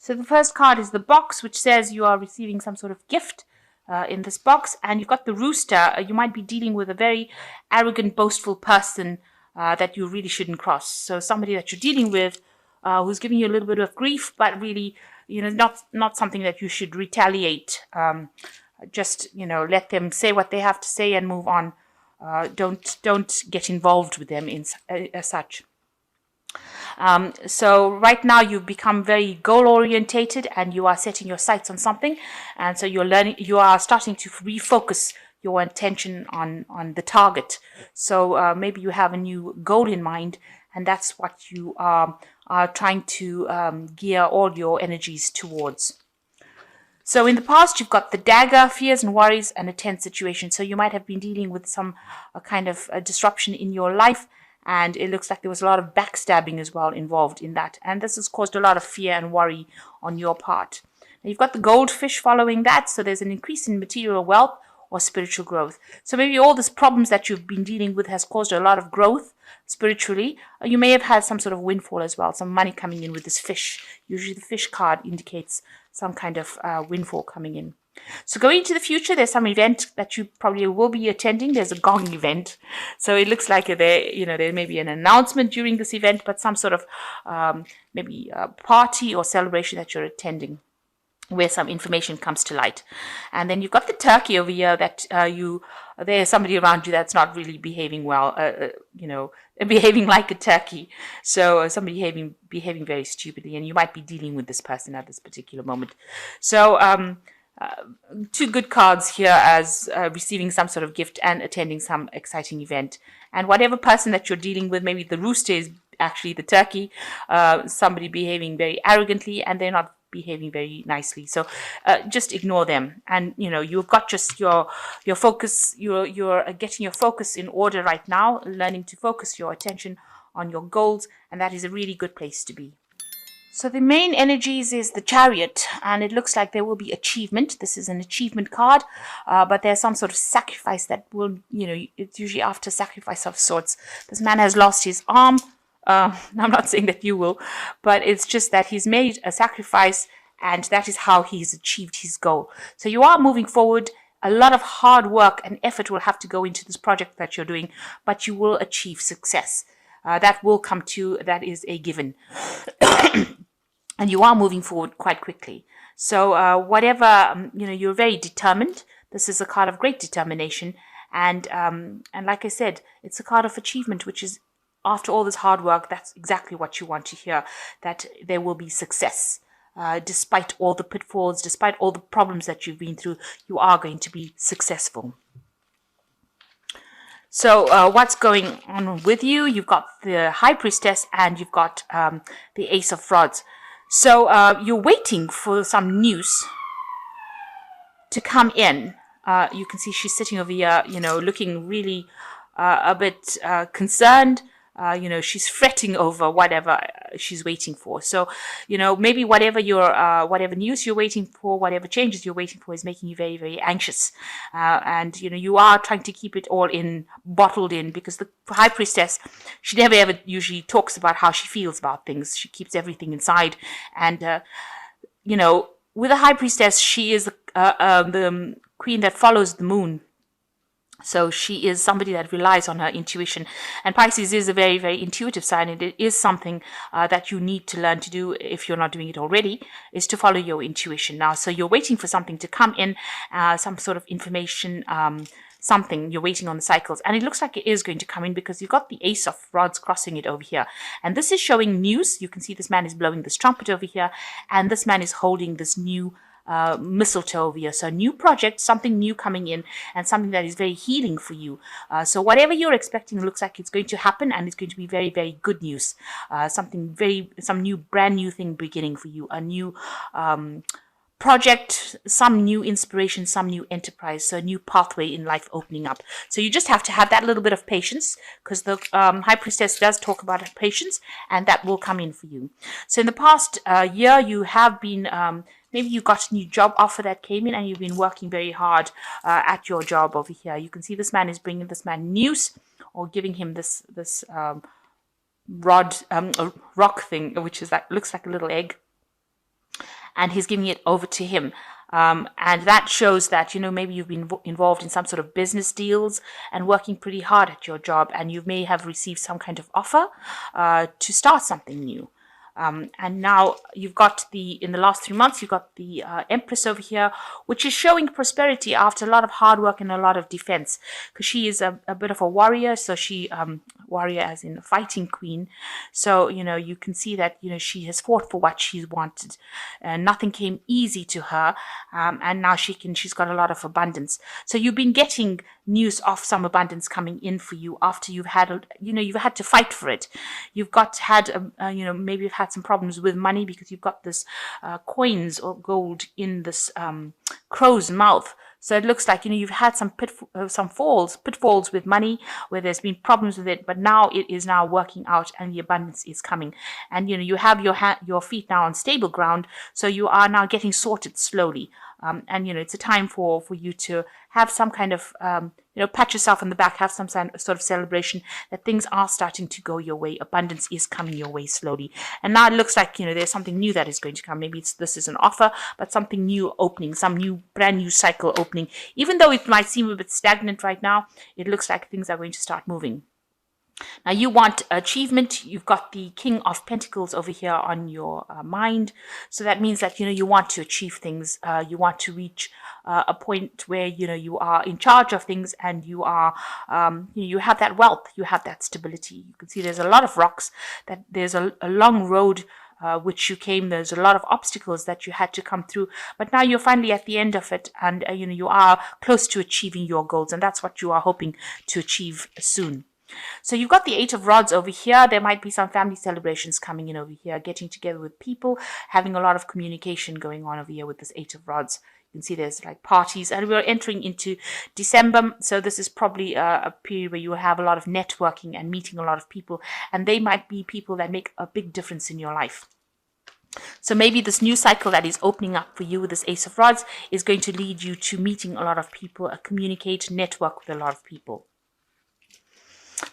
So the first card is the box, which says you are receiving some sort of gift in this box. And you've got the rooster. You might be dealing with a very arrogant, boastful person that you really shouldn't cross. So somebody that you're dealing with who's giving you a little bit of grief, but really, not something that you should retaliate. Just, let them say what they have to say and move on. Don't get involved with them as such. So right now you've become very goal orientated and you are setting your sights on something, and so you are starting to refocus your attention on the target. So maybe you have a new goal in mind, and that's what you are trying to gear all your energies towards. So in the past, you've got the dagger, fears and worries, and a tense situation. So you might have been dealing with some kind of a disruption in your life, and it looks like there was a lot of backstabbing as well involved in that. And this has caused a lot of fear and worry on your part. Now you've got the goldfish following that. So there's an increase in material wealth or spiritual growth. So maybe all these problems that you've been dealing with has caused a lot of growth spiritually. You may have had some sort of windfall as well, some money coming in with this fish. Usually the fish card indicates some kind of windfall coming in. So going into the future, there's some event that you probably will be attending. There's a gong event. So it looks like there may be an announcement during this event, but some sort of maybe a party or celebration that you're attending, where some information comes to light. And then you've got the turkey over here that there's somebody around you that's not really behaving well, behaving like a turkey. So somebody behaving very stupidly, and you might be dealing with this person at this particular moment. So two good cards here as receiving some sort of gift and attending some exciting event. And whatever person that you're dealing with, maybe the rooster is actually the turkey, somebody behaving very arrogantly, and they're not behaving very nicely. So just ignore them. And you've got just your focus. You're getting your focus in order right now, learning to focus your attention on your goals, and that is a really good place to be. So the main energies is the Chariot, and it looks like there will be achievement. This is an achievement card, but there's some sort of sacrifice that will, it's usually after sacrifice of sorts. This man has lost his arm. I'm not saying that you will, but it's just that he's made a sacrifice, and that is how he's achieved his goal. So you are moving forward. A lot of hard work and effort will have to go into this project that you're doing, but you will achieve success. That will come to, that is a given. And you are moving forward quite quickly. So whatever, you're very determined. This is a card of great determination. And like I said, it's a card of achievement, which is, after all this hard work, that's exactly what you want to hear, that there will be success. Despite all the pitfalls, despite all the problems that you've been through, you are going to be successful. So what's going on with you? You've got the High Priestess and you've got the Ace of Rods. So you're waiting for some news to come in. You can see she's sitting over here, looking really a bit concerned. She's fretting over whatever she's waiting for. So, maybe whatever news you're waiting for, whatever changes you're waiting for is making you very, very anxious. And you are trying to keep it all bottled in, because the High Priestess, she never ever usually talks about how she feels about things. She keeps everything inside. And, with the High Priestess, she is the queen that follows the moon. So she is somebody that relies on her intuition. And Pisces is a very, very intuitive sign. And it is something that you need to learn to do, if you're not doing it already, is to follow your intuition. Now, so you're waiting for something to come in, some sort of information, something. You're waiting on the cycles. And it looks like it is going to come in, because you've got the Ace of Rods crossing it over here. And this is showing news. You can see this man is blowing this trumpet over here. And this man is holding this new mistletoe over here. So a new project, something new coming in, and something that is very healing for you. So whatever you're expecting looks like it's going to happen, and it's going to be very, very good news. Some new, brand new thing beginning for you. A new project, some new inspiration, some new enterprise, so a new pathway in life opening up. So you just have to have that little bit of patience, because the High Priestess does talk about patience, and that will come in for you. So in the past year, you have been maybe you got a new job offer that came in, and you've been working very hard at your job over here. You can see this man is bringing this man news, or giving him this rock thing, which is looks like a little egg. and he's giving it over to him. And that shows that, maybe you've been involved in some sort of business deals and working pretty hard at your job, and you may have received some kind of offer to start something new. And now you've got in the last 3 months, you've got the Empress over here, which is showing prosperity after a lot of hard work and a lot of defense, because she is a bit of a warrior. So she, warrior as in a fighting queen. So, you can see that, she has fought for what she's wanted. Nothing came easy to her. And now she's got a lot of abundance. So you've been getting news of some abundance coming in for you after you've had, you've had to fight for it. You've maybe you've had some problems with money because you've got this coins or gold in this crow's mouth. So it looks like, you've had some pitfalls with money where there's been problems with it, but now it is now working out and the abundance is coming. And, you have your feet now on stable ground. So you are now getting sorted slowly. And, it's a time for you to have some kind of, pat yourself on the back, have some sort of celebration that things are starting to go your way. Abundance is coming your way slowly. And now it looks like, there's something new that is going to come. Maybe this is an offer, but something new opening, some brand new cycle opening. Even though it might seem a bit stagnant right now, it looks like things are going to start moving. Now you want achievement. You've got the King of Pentacles over here on your mind. So that means that, you want to achieve things. You want to reach a point where, you are in charge of things and you are, you have that wealth, you have that stability. You can see there's a lot of rocks, that there's a long road which you came. There's a lot of obstacles that you had to come through, but now you're finally at the end of it, and you are close to achieving your goals, and that's what you are hoping to achieve soon. So you've got the Eight of Rods over here. There might be some family celebrations coming in over here, getting together with people, having a lot of communication going on over here with this Eight of Rods. You can see there's like parties, and we're entering into December. So this is probably a period where you will have a lot of networking and meeting a lot of people, and they might be people that make a big difference in your life. So maybe this new cycle that is opening up for you with this Ace of Rods is going to lead you to meeting a lot of people, communicate, network with a lot of people.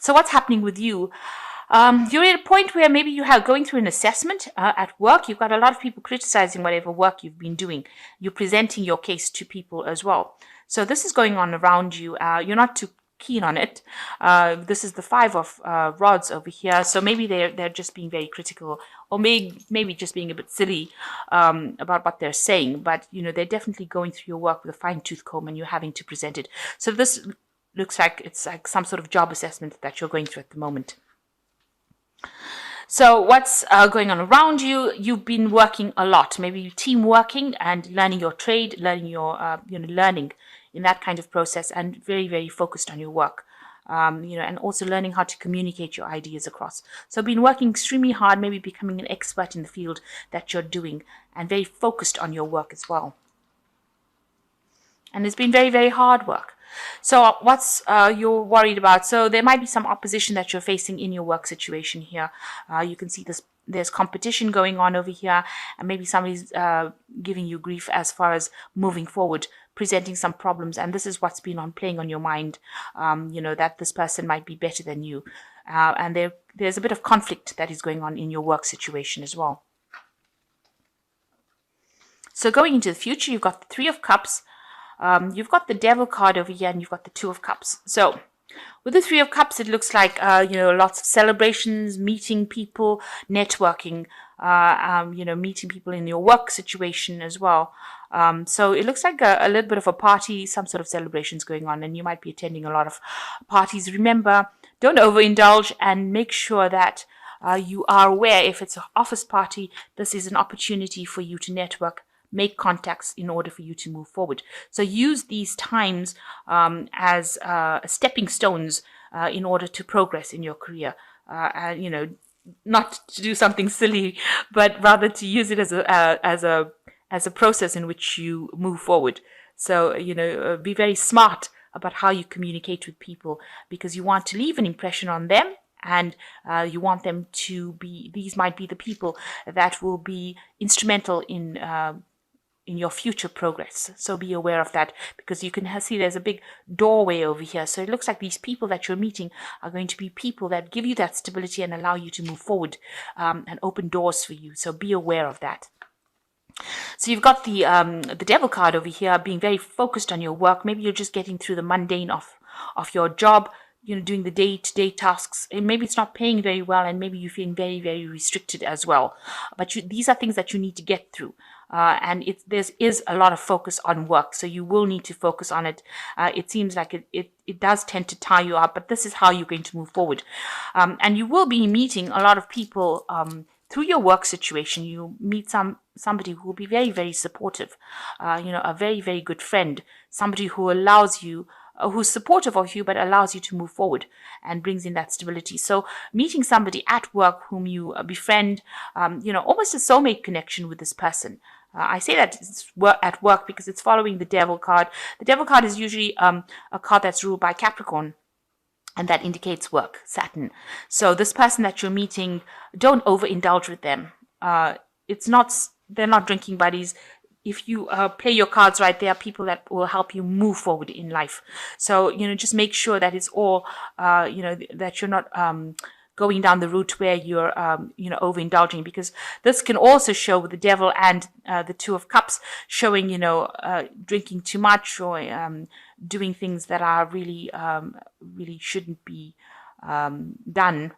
So what's happening with you? You're at a point where maybe you are going through an assessment at work. You've got a lot of people criticizing whatever work you've been doing. You're presenting your case to people as well. So this is going on around you. You're not too keen on it. This is the Five of Rods over here. So maybe they're just being very critical, or maybe just being a bit silly about what they're saying. But, they're definitely going through your work with a fine-tooth comb, and you're having to present it. So this looks like it's like some sort of job assessment that you're going through at the moment. So what's going on around you? You've been working a lot, maybe team working and learning your trade, learning your, learning in that kind of process, and very, very focused on your work. And also learning how to communicate your ideas across. So been working extremely hard, maybe becoming an expert in the field that you're doing, and very focused on your work as well. And it's been very, very hard work. So what's you're worried about? So there might be some opposition that you're facing in your work situation here. You can see there's competition going on over here, and maybe somebody's giving you grief as far as moving forward, presenting some problems. And this is what's been playing on your mind, that this person might be better than you. And there's a bit of conflict that is going on in your work situation as well. So going into the future, you've got the Three of Cups. You've got the Devil card over here, and you've got the Two of Cups. So with the Three of Cups, it looks like, lots of celebrations, meeting people, networking, meeting people in your work situation as well. So it looks like a little bit of a party, some sort of celebrations going on, and you might be attending a lot of parties. Remember, don't overindulge, and make sure that you are aware if it's an office party, this is an opportunity for you to network, make contacts in order for you to move forward. So use these times as stepping stones in order to progress in your career. Not to do something silly, but rather to use it as a process in which you move forward. So, be very smart about how you communicate with people, because you want to leave an impression on them. And you want them to be, these might be the people that will be instrumental in your future progress. So be aware of that, because you can see there's a big doorway over here. So it looks like these people that you're meeting are going to be people that give you that stability and allow you to move forward and open doors for you. So be aware of that. So you've got the devil card over here, being very focused on your work. Maybe you're just getting through the mundane of your job, doing the day-to-day tasks, and maybe it's not paying very well, and maybe you're feeling very, very restricted as well. But these are things that you need to get through. And there is a lot of focus on work, so you will need to focus on it. It seems like it does tend to tie you up, but this is how you're going to move forward. And you will be meeting a lot of people through your work situation. You meet somebody who will be very, very supportive, a very, very good friend, somebody who allows you, who's supportive of you, but allows you to move forward and brings in that stability. So meeting somebody at work whom you befriend, almost a soulmate connection with this person. I say that it's at work because it's following the devil card. The devil card is usually a card that's ruled by Capricorn, and that indicates work, Saturn. So this person that you're meeting, don't overindulge with them. They're not drinking buddies. If you play your cards right, there are people that will help you move forward in life. So, just make sure that it's all, that you're not going down the route where you're, overindulging, because this can also show with the devil and the Two of Cups showing, drinking too much or doing things that are really, really shouldn't be done.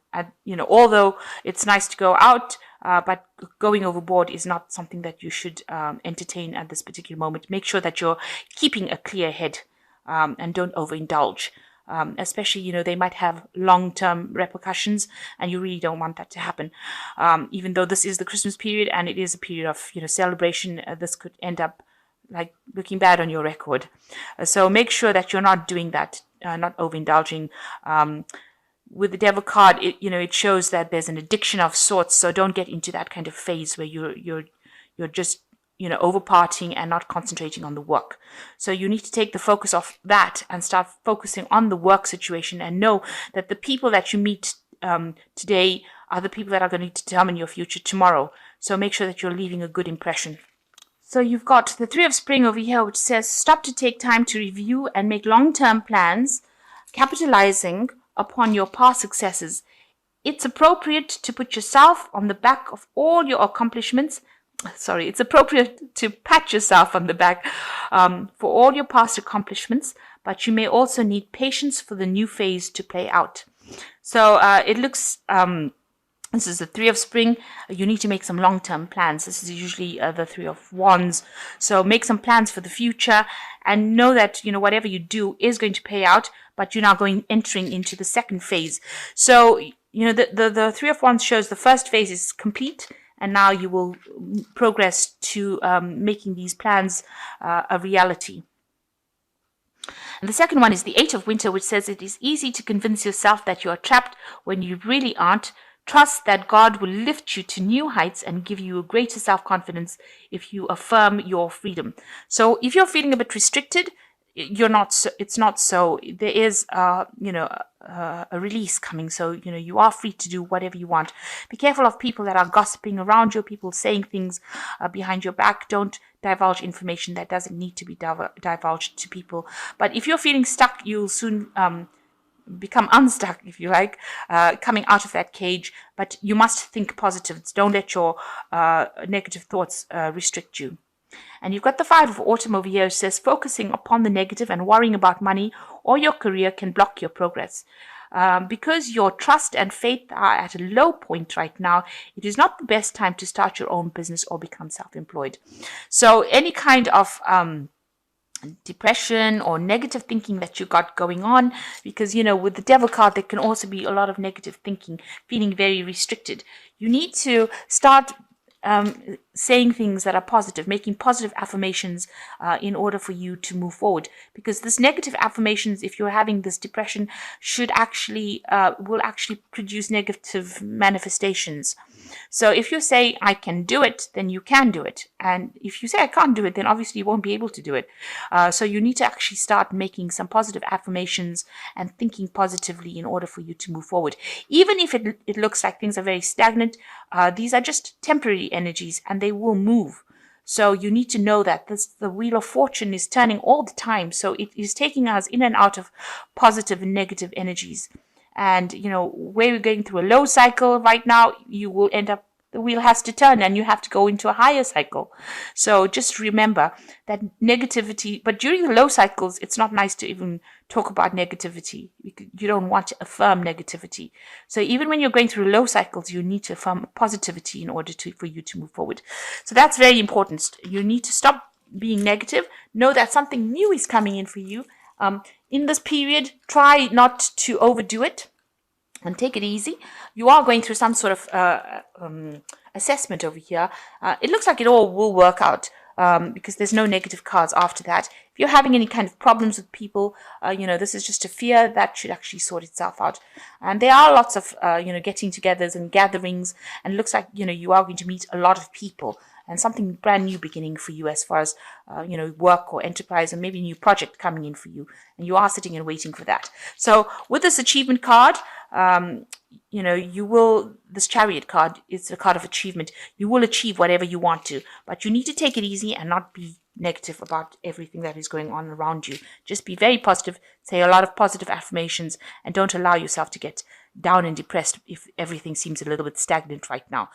Although it's nice to go out, but going overboard is not something that you should entertain at this particular moment. Make sure that you're keeping a clear head and don't overindulge. Especially, they might have long-term repercussions, and you really don't want that to happen. Even though this is the Christmas period and it is a period of, celebration, this could end up like looking bad on your record. So make sure that you're not doing that, not overindulging. With the devil card, it shows that there's an addiction of sorts. So don't get into that kind of phase where you're just over partying and not concentrating on the work. So you need to take the focus off that and start focusing on the work situation, and know that the people that you meet today are the people that are going to determine your future tomorrow. So make sure that you're leaving a good impression. So you've got the Three of Spring over here, which says stop to take time to review and make long-term plans, capitalizing upon your past successes. It's appropriate to put yourself on the back of all your accomplishments. It's appropriate to pat yourself on the back for all your past accomplishments, but you may also need patience for the new phase to play out. So it looks, this is the Three of Spring. You need to make some long-term plans. This is usually the Three of Wands. So make some plans for the future and know that, whatever you do is going to pay out, but you're now entering into the second phase. So, the Three of Wands shows the first phase is complete, and now you will progress to making these plans a reality. And the second one is the Eight of Winter, which says it is easy to convince yourself that you are trapped when you really aren't. Trust that God will lift you to new heights and give you a greater self-confidence if you affirm your freedom. So if you're feeling a bit restricted, it's not so. There is, a release coming. So, you are free to do whatever you want. Be careful of people that are gossiping around you, people saying things behind your back. Don't divulge information that doesn't need to be divulged to people. But if you're feeling stuck, you'll soon become unstuck, if you like, coming out of that cage. But you must think positive. Don't let your negative thoughts restrict you. And you've got the Five of Autumn over here, which says focusing upon the negative and worrying about money or your career can block your progress. Because your trust and faith are at a low point right now, it is not the best time to start your own business or become self-employed. So any kind of depression or negative thinking that you got going on, because with the devil card there can also be a lot of negative thinking, feeling very restricted. You need to start saying things that are positive, making positive affirmations in order for you to move forward, because this negative affirmations, if you're having this depression, will actually produce negative manifestations. So if you say I can do it, then you can do it, and if you say I can't do it, then obviously you won't be able to do it. So you need to actually start making some positive affirmations and thinking positively in order for you to move forward. Even if it looks like things are very stagnant, these are just temporary energies and they will move. So you need to know that the Wheel of Fortune is turning all the time. So it is taking us in and out of positive and negative energies. And, where we're going through a low cycle right now, you will end up the wheel has to turn and you have to go into a higher cycle. So just remember that negativity, but during the low cycles, it's not nice to even talk about negativity. You don't want to affirm negativity. So even when you're going through low cycles, you need to affirm positivity in order for you to move forward. So that's very important. You need to stop being negative. Know that something new is coming in for you. In this period, try not to overdo it and take it easy. You are going through some sort of assessment over here. It looks like it all will work out because there's no negative cards after that. If you're having any kind of problems with people, this is just a fear that should actually sort itself out. And there are lots of, getting-togethers and gatherings, and it looks like, you are going to meet a lot of people and something brand new beginning for you as far as, work or enterprise, or maybe a new project coming in for you. And you are sitting and waiting for that. So with this achievement card, this Chariot card is a card of achievement. You will achieve whatever you want to, but you need to take it easy and not be negative about everything that is going on around you. Just be very positive, say a lot of positive affirmations, and don't allow yourself to get down and depressed if everything seems a little bit stagnant right now.